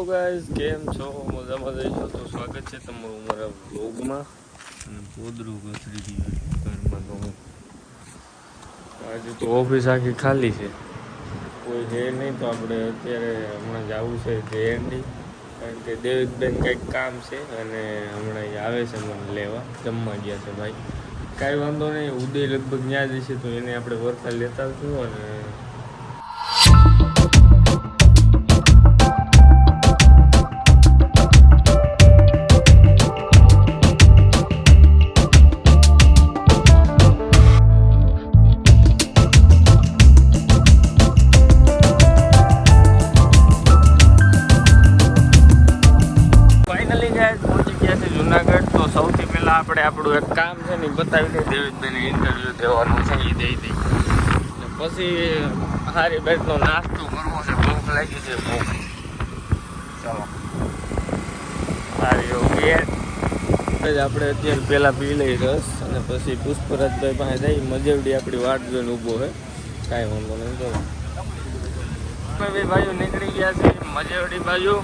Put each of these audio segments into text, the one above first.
Guys, કેમ છો? મજામાં જઈશો તો સ્વાગત છે તમારું મારા વ્લોગમાં. અને પોદરું ઘસરી ગયું ઘરમાં તો આજે તો ઓફિસ આખી ખાલી છે, કોઈ છે નહીં. તો આપણે અત્યારે હમણાં જવું છે જેએનડી, કારણ કે દેવિકબેન કંઈક કામ છે અને હમણાં અહીં આવે છે મને લેવા. જમવા ગયા છે ભાઈ. કાંઈ વાંધો નહીં, ઉદય લગભગ ત્યાં જશે તો એને આપણે વર્તા લેતા આવશું. અને જુનાગઢ તો સૌથી પહેલાં આપણે આપણું એક કામ છે ને બતાવી દઈએ. દેવિકભાઈને ઇન્ટરવ્યૂ દેવાનું છે, એ દઈ દઈ. પછી સારી બેટનો નાસ્તો કરવો છે, ભૂખ લાગી છે બહુ. ચાલો સારી એવું આપણે અત્યારે પહેલાં પી લઈ રસ, અને પછી પુષ્પરાજભાઈ પાસે જઈ મજેવડી આપણી વાટ જોઈને ઊભો હોય. કાંઈ વાંધો નહીં. ચાલો બે ભાઈઓ નીકળી ગયા છે મજેવડી બાજુ.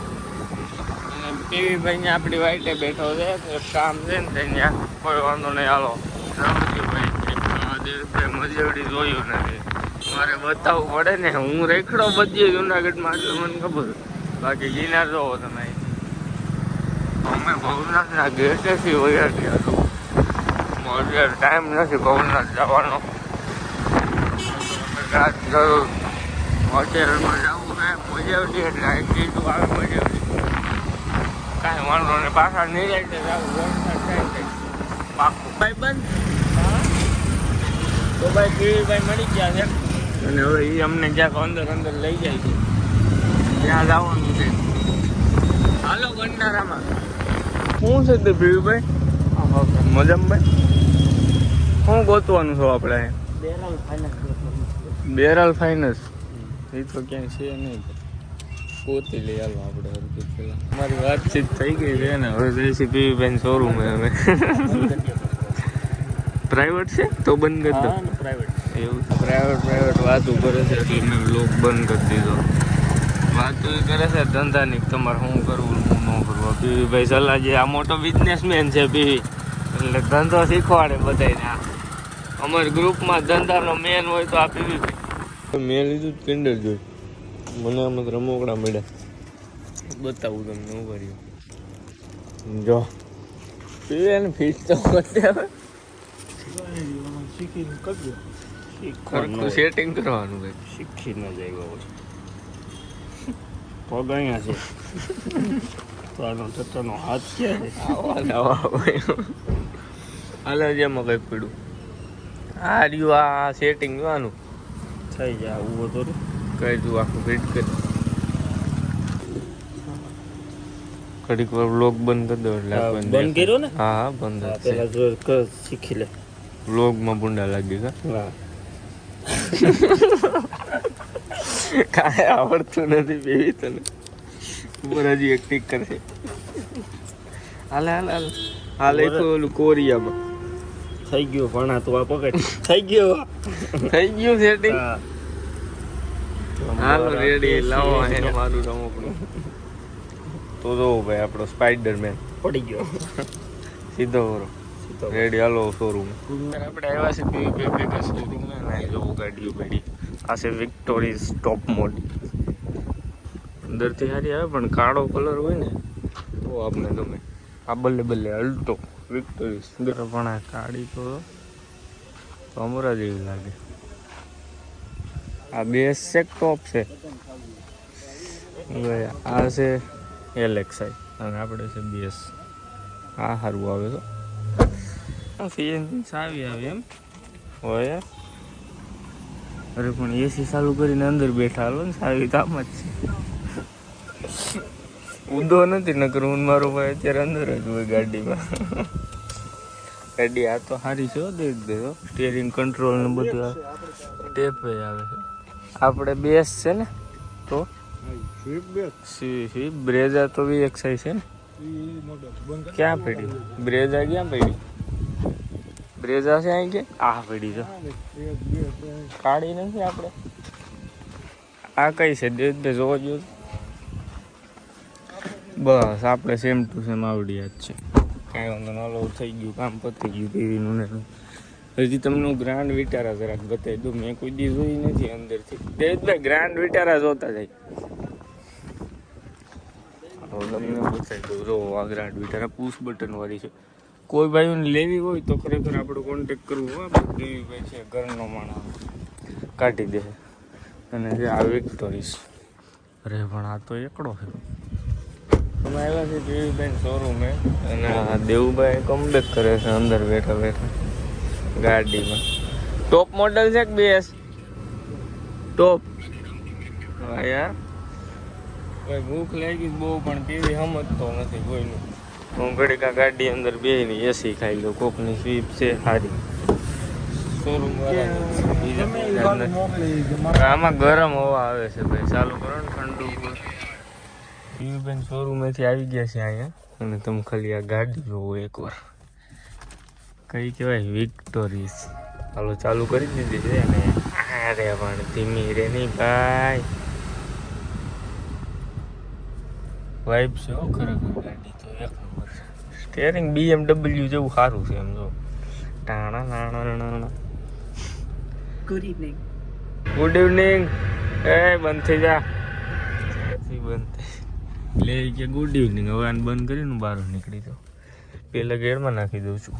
પીવીભાઈ આપણી વાઈટે બેઠો છે, એક કામ છે ને ત્યાં. કોઈ વાંધો નહીં, હાલો દેવભાઈ મજેવડી જોયું નથી, મારે બતાવવું પડે ને. હું રેખડો બધીએ જુનાગઢમાં, એટલે મને ખબર. બાકી ગિરનાર જોવો તમે. અમે ભવનાથના ગેટેથી વયા ગયા છો. અત્યારે ટાઈમ નથી ભવનાથ જવાનો. રાત જરૂર હોટેલમાં જવું છે મજેવડી, એટલે કીધું આવે મજેવડી. કાંઈ વાંધો નહીં, પાછા નિરાયતે જવું પાકું. ભાઈ બંધ તો ભાઈ પીવીભાઈ મળી ગયા છે, અને હવે એ અમને ક્યાંક અંદર લઈ જાય છે, ત્યાં જવાનું છે. હાલો ગંડારામાં શું છે તે પીવીભાઈ? મજમભાઈ શું ગોતવાનું છો આપણે? બેરલ ફાઇનસ. એ તો ક્યાંય છે નહીં, ગોતી લઈ. હાલો આપણે હરકત પેલા અમારી વાતચીત થઈ ગઈ છે ને, હવે જઈશું પીવીભાઈ શોરૂમ. હવે પ્રાઇવેટ છે તો બંધ કરી દો. પ્રાઇવેટ એવું પ્રાઇવેટ વાતું કરે છે, એટલે મેં લોક બંધ કરી દીધો. વાતું એ કરે છે ધંધાની, તમારે શું કરવું શું ન કરવું. પીવીભાઈ સલાહ જે આ મોટો બિઝનેસમેન છે પીવી, એટલે ધંધો શીખવાડે બધાને. અમારી ગ્રુપમાં ધંધાનો મેન હોય તો આ પીવીભાઈ. મેં લીધું કિન્ડર જોઈ, મને આમાં રમકડા મળ્યા, બતાવું તમને. શું કર્યું જો પીવે ફીસ તો બતાવે. શીખીને કરજો, ખરખું સેટિંગ કરવાનું ભાઈ. શીખીને જાય પગ અહીંયા છે તો આનો તત્વનો હાથ ક્યાં છે? હાલે જેમાં કંઈક પડ્યું. આ રહ્યું, આ સેટિંગ જોવાનું થઈ જાય. ઉભો તો કઈ દઉં, આખું ફિટ કરી. ઘડીક વાર વ્લોગ બંધ કરી દો એટલે બંધ કર્યો ને. હા બંધ. પેલા શીખી લે. વ્લોગમાં બુંડા લાગી ગયા. કાંઈ આવડતું નથી બેવી તને. ઉપર હજી એક ટીક કરશે. હાલે હાલ હાલ હાલ. એક ઓલું કોરિયામાં થઈ ગયું ભણા તો આ પકડ થઈ ગયું સેટિંગ. હાલો રેડી, લાવો મારું રમકડું. તો જો ભાઈ આપણો સ્પાઈડરમેન પડી ગયો સીધો રેડી. હાલો શોરૂમ આપણે આવ્યા છે પીવીભાઈ શોરૂમ. જો ગાડીઓ પડી. આ છે વિક્ટોરીઝ ટોપ મોડલ. અંદરથી સારી આવે, પણ કાળો કલર હોય ને તો આપણે ગમે. આ બલ્લે અલ્ટો વિક્ટોરીઝ પણ આ કાળી તો અમરા જેવી લાગે. આ બેસ છે ટોપ છે. આ છે એલેક્સાઈ અને આપણે છે બેસ. આ સારું આવે તો સીએનજી સાવી આવે એમ હોય. અરે પણ એસી ચાલુ કરીને અંદર બેઠા હાલો ને, સાવી તો આમ જ છે. ઉદો નથી નકર હું મારો ભાઈ અત્યારે અંદર જ હોય ગાડીમાં. ગાડી આ તો સારી છે, દેખ દેજો. સ્ટીયરિંગ કંટ્રોલ ને બધું ટેપ આવે છે. આપણે બેસ છે ને તો સ્વિફ્ટ બ્રેઝા તો બી એક્સાઈ છે ને. ક્યાં પડી બ્રેઝા? ક્યાં પડી બ્રેઝા છે અહીં? કે આ પડી છે કાઢી નથી આપણે. આ કઈ છે? જોવા જોઈએ. બસ આપણે સેમ ટુ સેમ આવડ્યા જ છે. કાંઈ વાંધો ન ઓલું થઈ ગયું, કામ પતી ગયું ટીવીનું ને. હજી તમને હું ગ્રાન્ડ વિટારા જરાક બતાવી દઉં. મેં કોઈ દી જોઈ નથી અંદરથી. દેશભાઈ ગ્રાન્ડ વિટારા જોતા જાય. તમને બતાવી દઉં. જો આ ગ્રાન્ડ વિટારા પુશ બટન વાળી છે. કોઈ ભાઈઓને લેવી હોય તો ખરેખર આપણો કોન્ટેક્ટ કરવો હોય. દેવીભાઈ છે ઘરનો માણસ, કાઢી દે. અને જે આ વિક્ટોરીસ અરે પણ આ તો એકડો છે. અમે આવ્યા છીએ દેવીભાઈ શોરૂમે અને આ દેવુભાઈ કમબેક કરે છે અંદર બેઠા બેઠા ગાડીમાં. ટોપ મોડલ છે કે બેસ ટોપ? હા યાર ભાઈ ભૂખ લાગી બહુ પણ ટીવી સમજતો નથી કોઈનું. હું ઘડીક આ ગાડી અંદર બેહીને એસી ખાઈ લઉં. કોકની સ્વીપ છે સારી શોરૂમ વાળા. આમાં ગરમ હવા આવે છે ભાઈ. ચાલુ કરો ને ઠંડુ. દેવીબેન શોરૂમેથી આવી ગયા છે અહીંયા અને તમે ખાલી આ ગાડી જોવો એકવાર. કઈ કહેવાય વિક્ટોરીસ. હાલો ચાલુ કરી દીધી છે અને અરે પણ ધીમી રે નહીં ભાઈ. વાઇબ છે ખરેખર ગાડી તો એક નંબર છે. સ્ટેરિંગ BMW જેવું સારું છે એમ જો. ટાણા નાણા. Good evening. Good evening. એ બંધ થઈ જા. બંધ લે કે ગુડ ઇવનિંગ. હવે આને બંધ કરીને બહાર નીકળી જાઉં. પેલા ગેરમાં નાખી દઉં છું.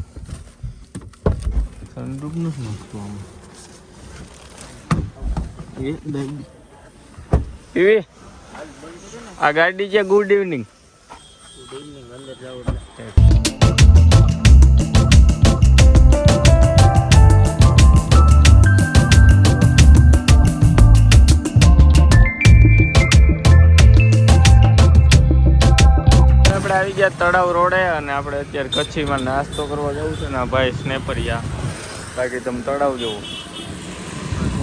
સનરૂફ નથી નાખતું આમાં. એ આ ગાડી છે ગુડ ઇવનિંગ. ગુડ ઇવનિંગ અંદર જાવ આવી ગયા તળાવ રોડે અને આપણે અત્યારે કચ્છીમાં નાસ્તો કરવા જવું છે ને ભાઈ સ્નેપરિયા. બાકી તમે તળાવ જવું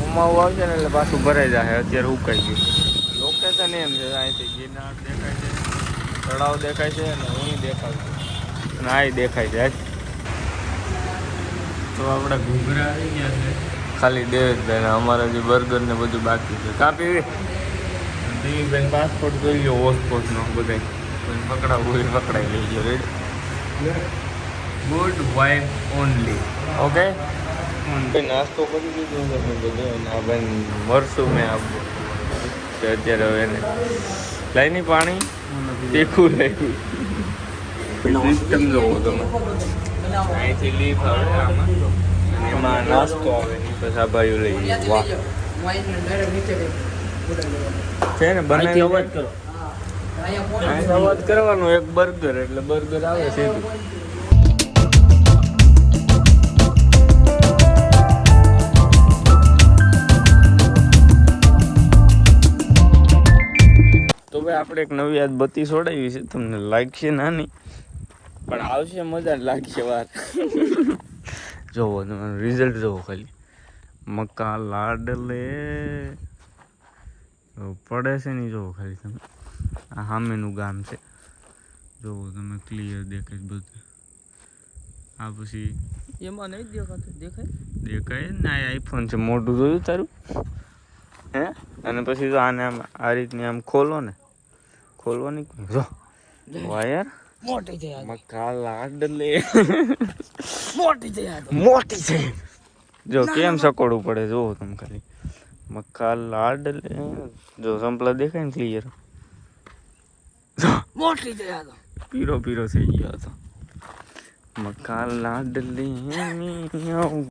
ઉમાવું આવશે ને એટલે પાછું ભરાઈ જાય. અત્યારે ઉકાઈ ગયું. લોકેશન એમ છે અહીંથી ગિરનાર દેખાય છે, તળાવ દેખાય છે અને અહીં દેખાય છે અને અહીં દેખાય છે. તો આપણે ઘૂઘરા આવી ગયા છે ખાલી દેવેશભાઈ. અમારે જે બર્ગર ને બધું બાકી છે. કાં પીવી દેવીબેન પાસપોર્ટ જોઈ લો હોસ્પોર્ટનો બધા પકડાવું હોય પકડાઈ લઈ ગયો. Ready good wife only. Okay નાસ્તો કરી દીધો છે બધો. આ ભાઈ મરશું મેં આપવું અત્યારે. હવે એને લાઈની પાણી તીખું લાગ્યું. સિસ્ટમ જોવો તમે. અહીંથી લીફ આવે આમાં એમાં નાસ્તો આવે પછી આ ભાઈઓ લઈ ગયો. વાહ છે ને બનાવી અવાજ કરો. અવાજ કરવાનો એક બર્ગર એટલે બર્ગર આવે સીધું. તો ભાઈ આપણે એક નવી યાદ બત્તી છોડાવી છે. તમને લાગશે નાની પણ આવશે મજા લાગશે વાર. જોવો તમે રિઝલ્ટ જોવો ખાલી. મક્કા લાડલે પડે છે ને જોવો ખાલી તમે. આ સામેનું ગામ છે જોવો તમે ક્લિયર દેખાય બધું. આ પછી એમાં નહીં દેખાતું. દેખાય ને આ આઈફોન છે. મોટું જોયું તારું હે? અને પછી તો આને આમ આ રીતની આમ ખોલો ને ખોલવાની જો વાયર મોટી છે. મક્કા લાડલે મોટી છે. મોટી છે. જો કેમ સકોડવું પડે જોવો તમે ખાલી. મક્કા લાડલે જો સંપલા દેખાય ને ક્લિયર. મોટી છે. પીરો પીરો થઈ ગયો હતો. મક્કા લાડલે